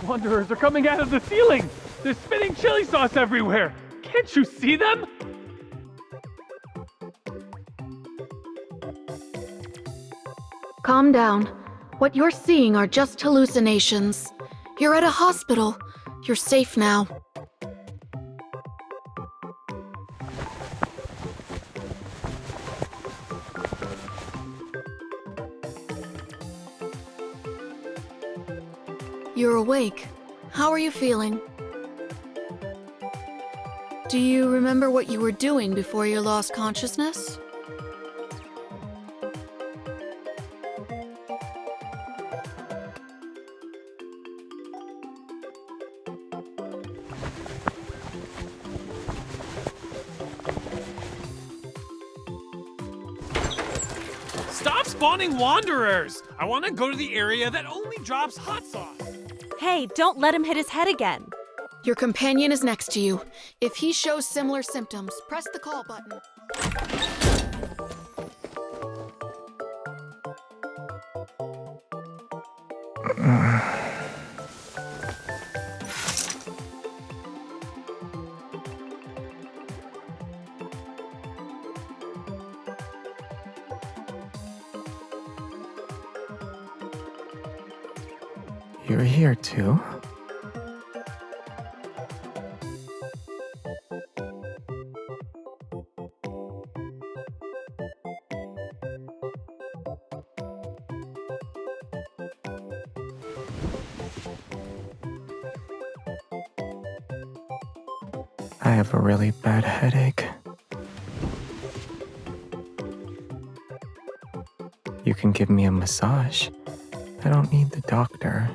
Wanderers are coming out of the ceiling! There's spitting chili sauce everywhere! Can't you see them? Calm down. What you're seeing are just hallucinations. You're at a hospital. You're safe now. You're awake. How are you feeling? Do you remember what you were doing before you lost consciousness? Stop spawning wanderers! I want to go to the area that only drops hot sauce. Hey, don't let him hit his head again. Your companion is next to you. If he shows similar symptoms, press the call button. You're here too? I have a really bad headache. You can give me a massage. I don't need the doctor.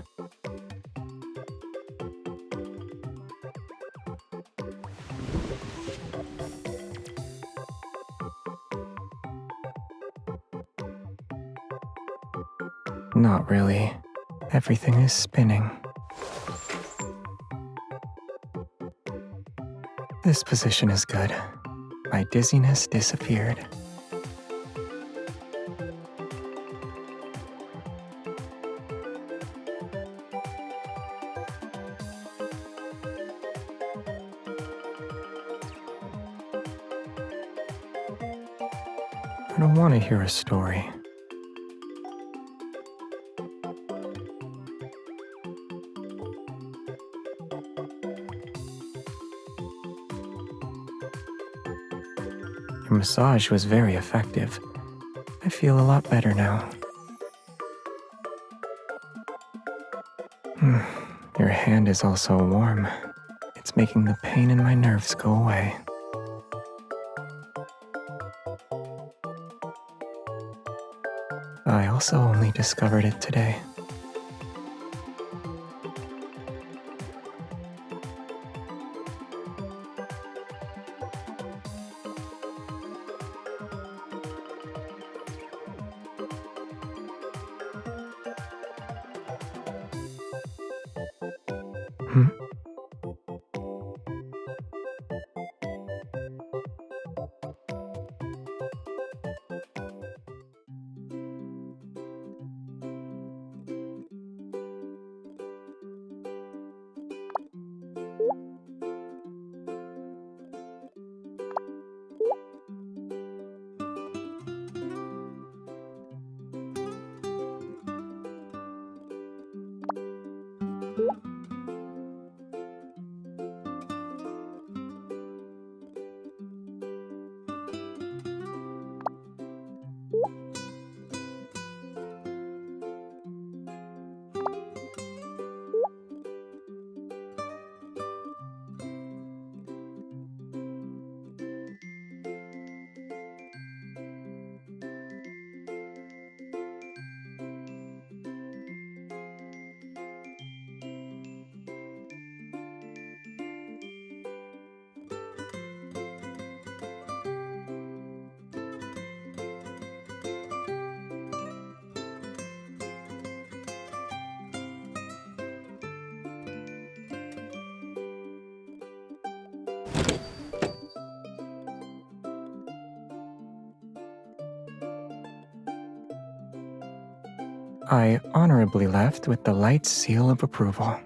Not really. Everything is spinning. This position is good. My dizziness disappeared. I don't want to hear a story. Your massage was very effective. I feel a lot better now. Your hand is also warm. It's making the pain in my nerves go away. I also only discovered it today. I honorably left with the light seal of approval.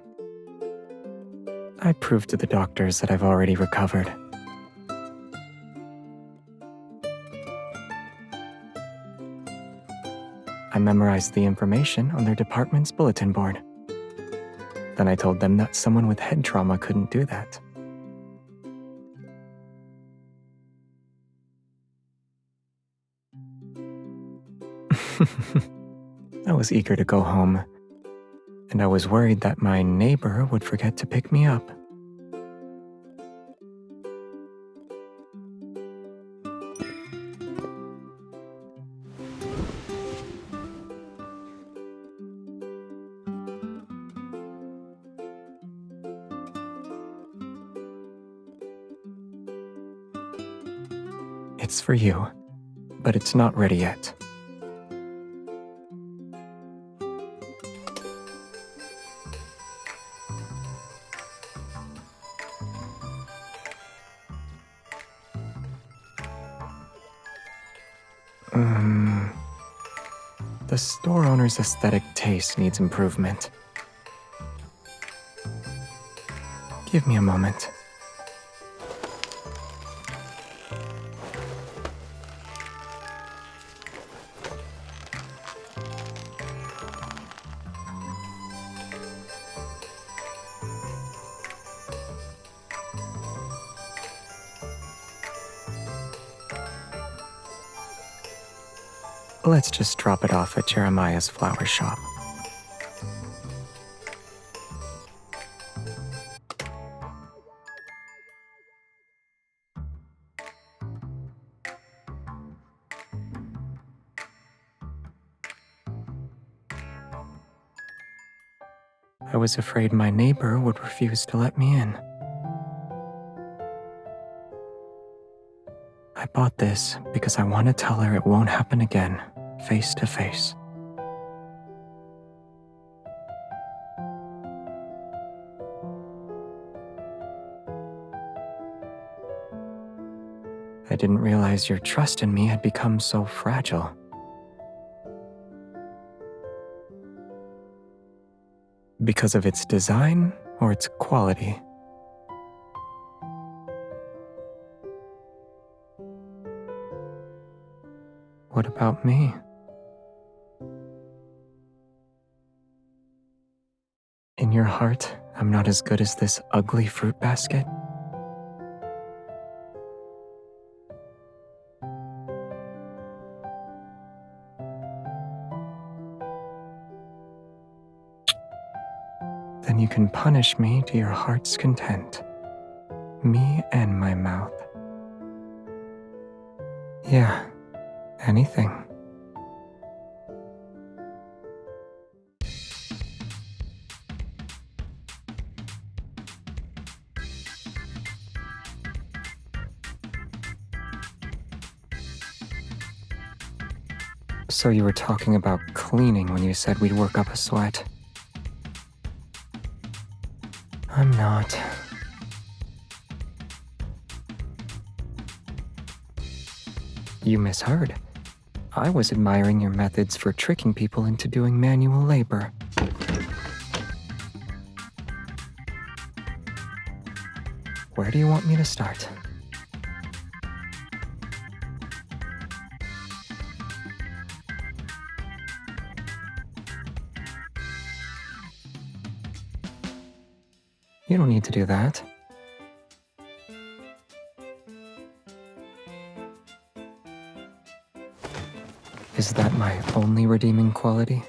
I proved to the doctors that I've already recovered. I memorized the information on their department's bulletin board. Then I told them that someone with head trauma couldn't do that. I was eager to go home, and I was worried that my neighbor would forget to pick me up. It's for you, but it's not ready yet. The store owner's aesthetic taste needs improvement. Give me a moment. Let's just drop it off at Jeremiah's flower shop. I was afraid my neighbor would refuse to let me in. I bought this because I want to tell her it won't happen again, face to face. I didn't realize your trust in me had become so fragile. Because of its design or its quality? What about me? In your heart, I'm not as good as this ugly fruit basket? Then you can punish me to your heart's content. Me and my mouth. Yeah, anything. So you were talking about cleaning when you said we'd work up a sweat. I'm not. You misheard. I was admiring your methods for tricking people into doing manual labor. Where do you want me to start? You don't need to do that. Is that my only redeeming quality?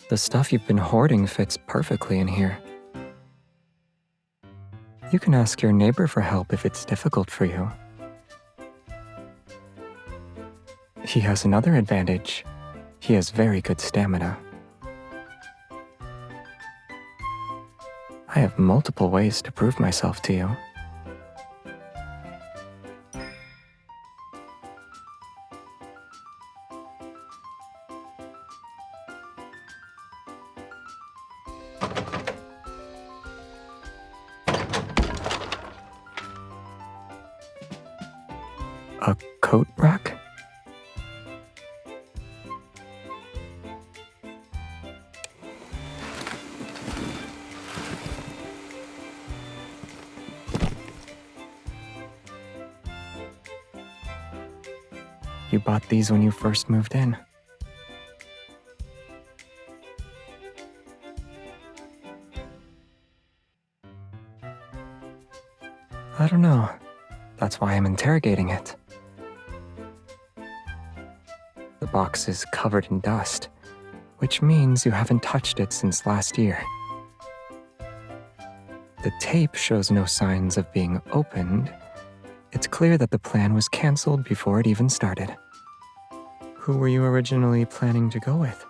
The stuff you've been hoarding fits perfectly in here. You can ask your neighbor for help if it's difficult for you. He has another advantage. He has very good stamina. I have multiple ways to prove myself to you. A coat rack? You bought these when you first moved in. I don't know. That's why I'm interrogating it. The box is covered in dust, which means you haven't touched it since last year. The tape shows no signs of being opened. It's clear that the plan was canceled before it even started. Who were you originally planning to go with?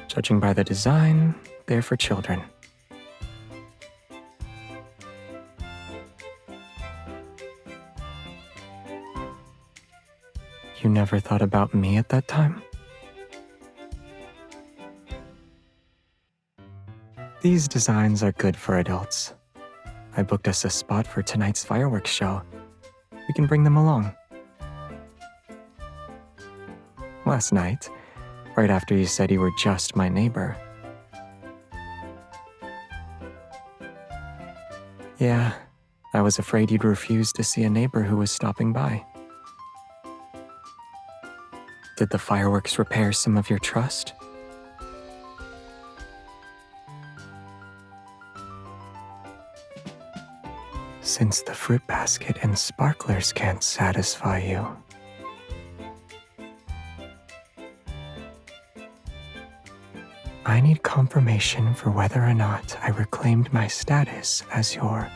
Judging by the design, they're for children. You never thought about me at that time? These designs are good for adults. I booked us a spot for tonight's fireworks show. We can bring them along. Last night, right after you said you were just my neighbor. Yeah, I was afraid you'd refuse to see a neighbor who was stopping by. Did the fireworks repair some of your trust? Since the fruit basket and sparklers can't satisfy you, I need confirmation for whether or not I reclaimed my status as your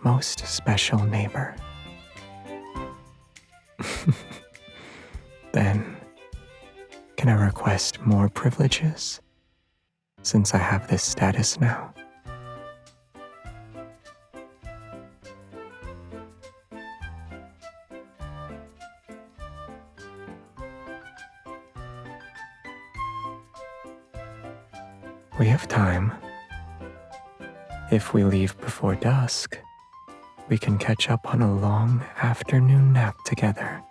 most special neighbor. Then, can I request more privileges, since I have this status now? We have time. If we leave before dusk, we can catch up on a long afternoon nap together.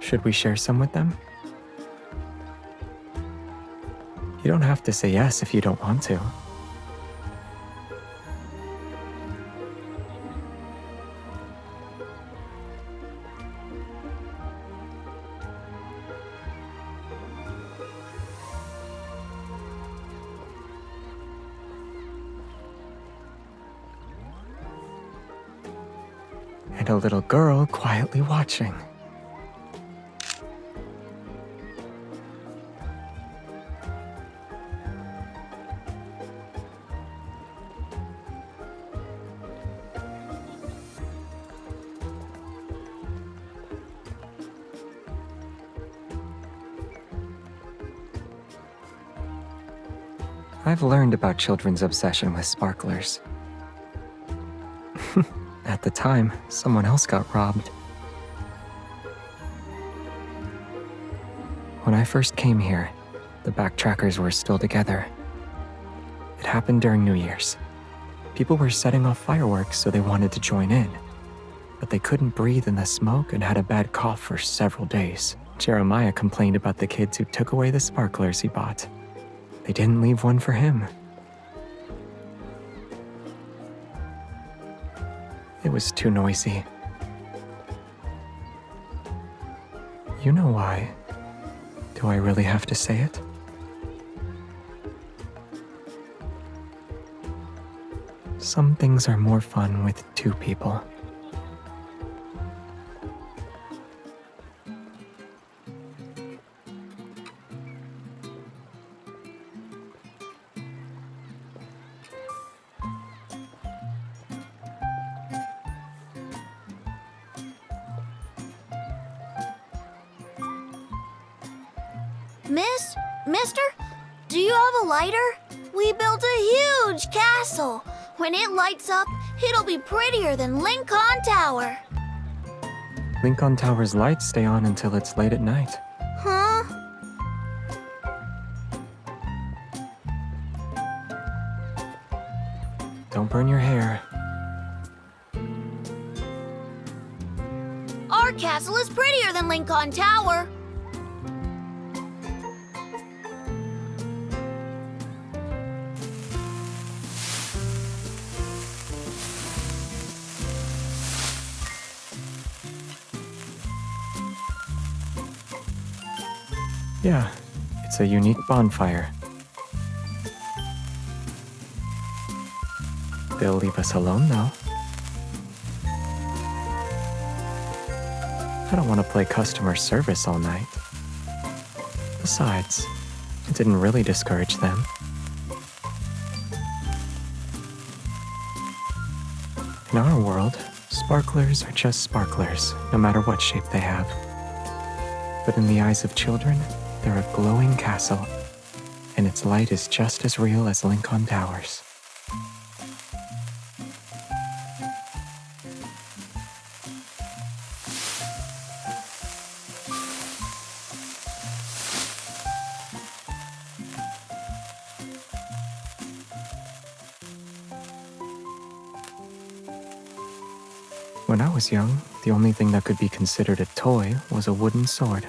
Should we share some with them? You don't have to say yes if you don't want to. And a little girl quietly watching. I've learned about children's obsession with sparklers. At the time, someone else got robbed. When I first came here, the backtrackers were still together. It happened during New Year's. People were setting off fireworks, so they wanted to join in. But they couldn't breathe in the smoke and had a bad cough for several days. Jeremiah complained about the kids who took away the sparklers he bought. They didn't leave one for him. It was too noisy. You know why. Do I really have to say it? Some things are more fun with two people. Mister, do you have a lighter? We built a huge castle. When it lights up, it'll be prettier than Lincoln Tower. Lincoln Tower's lights stay on until it's late at night. Huh? Don't burn your hair. Our castle is prettier than Lincoln Tower. Yeah, it's a unique bonfire. They'll leave us alone, though. I don't want to play customer service all night. Besides, it didn't really discourage them. In our world, sparklers are just sparklers, no matter what shape they have. But in the eyes of children, they're a glowing castle, and its light is just as real as Lincoln Towers. When I was young, the only thing that could be considered a toy was a wooden sword.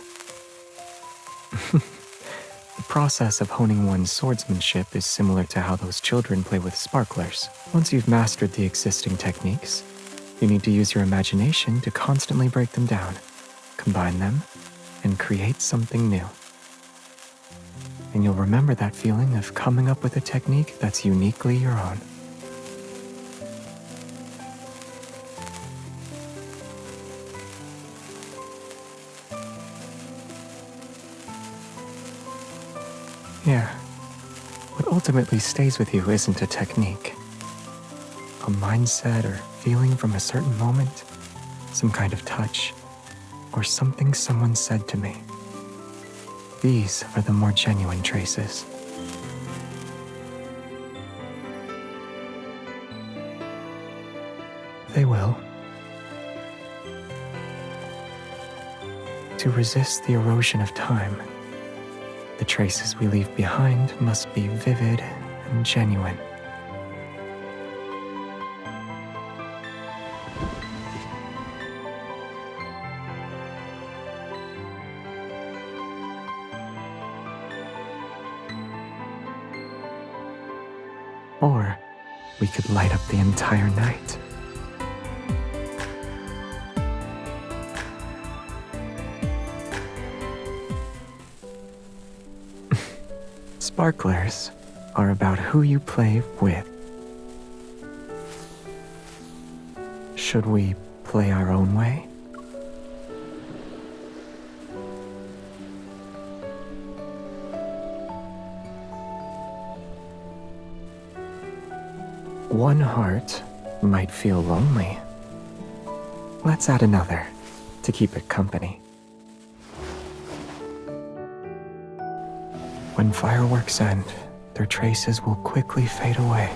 The process of honing one's swordsmanship is similar to how those children play with sparklers. Once you've mastered the existing techniques, you need to use your imagination to constantly break them down, combine them, and create something new. And you'll remember that feeling of coming up with a technique that's uniquely your own. Yeah, what ultimately stays with you isn't a technique. A mindset or feeling from a certain moment, some kind of touch, or something someone said to me. These are the more genuine traces. They will. To resist the erosion of time, the traces we leave behind must be vivid and genuine. Or we could light up the entire night. Sparklers are about who you play with. Should we play our own way? One heart might feel lonely. Let's add another to keep it company. When fireworks end, their traces will quickly fade away.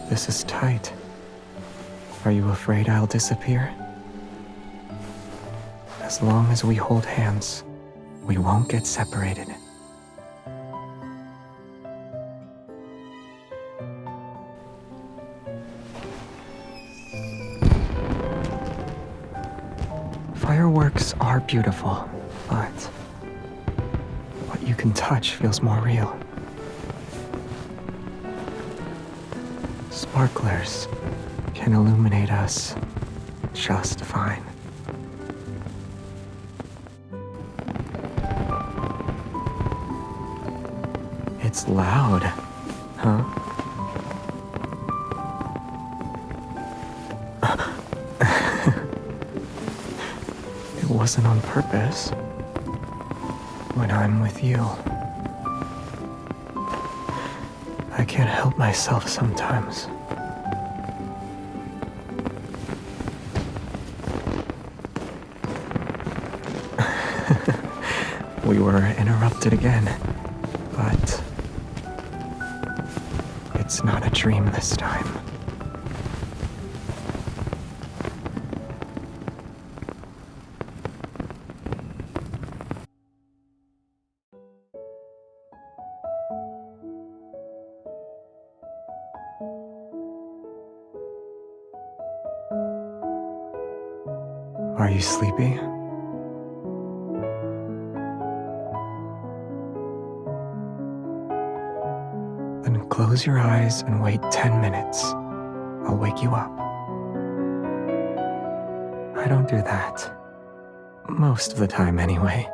This is tight. Are you afraid I'll disappear? As long as we hold hands, we won't get separated. Fireworks are beautiful, but what you can touch feels more real. Sparklers can illuminate us just fine. It's loud, huh? It wasn't on purpose. When I'm with you, I can't help myself sometimes. we were interrupted again. But it's not a dream this time. Are you sleepy? Then close your eyes and wait 10 minutes. I'll wake you up. I don't do that. Most of the time, anyway.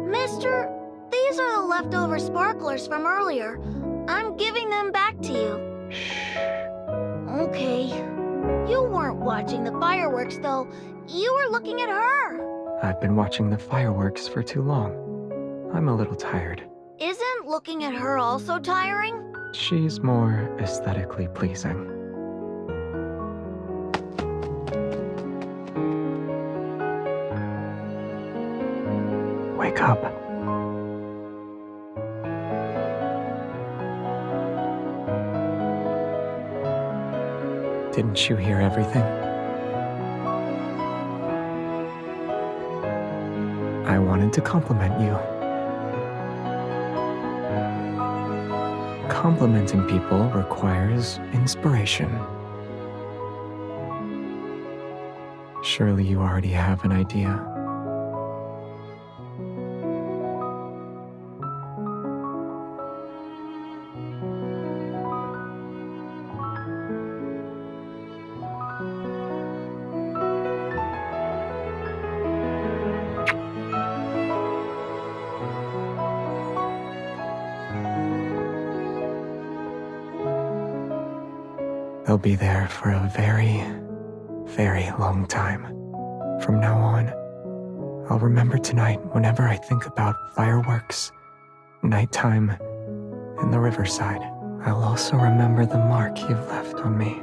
Mister, these are the leftover sparklers from earlier. I'm giving them back to you. Shh. Okay. You weren't watching the fireworks, though. You were looking at her. I've been watching the fireworks for too long. I'm a little tired. Isn't looking at her also tiring? She's more aesthetically pleasing. Wake up. Didn't you hear everything? I wanted to compliment you. Complimenting people requires inspiration. Surely you already have an idea. They'll be there for a very, very long time. From now on, I'll remember tonight whenever I think about fireworks, nighttime, and the riverside. I'll also remember the mark you've left on me.